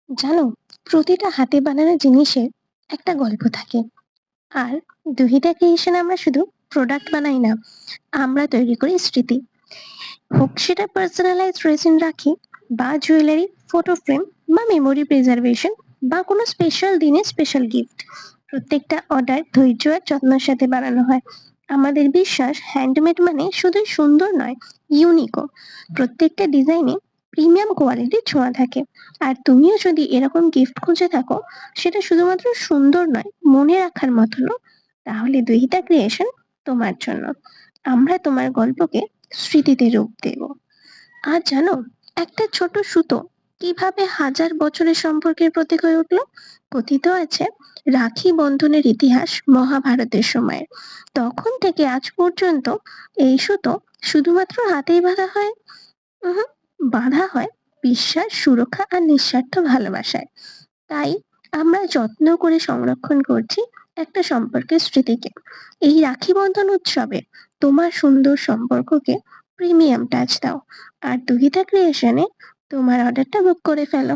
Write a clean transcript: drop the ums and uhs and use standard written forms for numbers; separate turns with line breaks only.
জানো, প্রতিটা হাতে বানানো জিনিসের একটা গল্প থাকে। আর দুহিতা ক্রিয়েশন আমরা শুধু প্রোডাক্ট বানাই না, আমরা তৈরি করি স্মৃতি। হোক সেটা পার্সোনালাইজ রেজিন রাখি, বা জুয়েলারি, ফটো ফ্রেম, বা মেমোরি প্রিজার্ভেশন, বা কোনো স্পেশাল দিনে স্পেশাল গিফট। প্রত্যেকটা অর্ডার ধৈর্য আর যত্নের সাথে বানানো হয়। আমাদের বিশ্বাস হ্যান্ডমেড মানে শুধু সুন্দর নয়, ইউনিকও। প্রত্যেকটা ডিজাইনে প্রিমিয়াম কোয়ালিটির ছোঁয়া থাকে। আর তুমিও যদি এরকম গিফট খুঁজে থাকো, সেটা শুধুমাত্র সুন্দর নয়, মনে রাখার মতনও, তাহলে দুহিতা ক্রিয়েশন তোমার জন্য। আমরা তোমার গল্পকে স্মৃতিতে রূপ দেব। আর জানো, একটা ছোট সুতো কিভাবে হাজার বছরের সম্পর্কের প্রতীক হয়ে উঠলো? কথিত আছে, রাখি বন্ধনের ইতিহাস মহাভারতের সময়ের। তখন থেকে আজ পর্যন্ত এই সুতো শুধুমাত্র হাতেই বাঁধা হয়, উহুম, বাঁধা হয় বিশ্বাস, সুরক্ষা আর নিঃস্বার্থ ভালোবাসায়। তাই আমরা যত্ন করে সংরক্ষণ করছি একটা সম্পর্কের স্মৃতিকে। এই রাখি বন্ধন উৎসবে তোমার সুন্দর সম্পর্ককে প্রিমিয়াম টাচ দাও। আর দুহিতা ক্রিয়েশনে তোমার অর্ডারটা বুক করে ফেলো।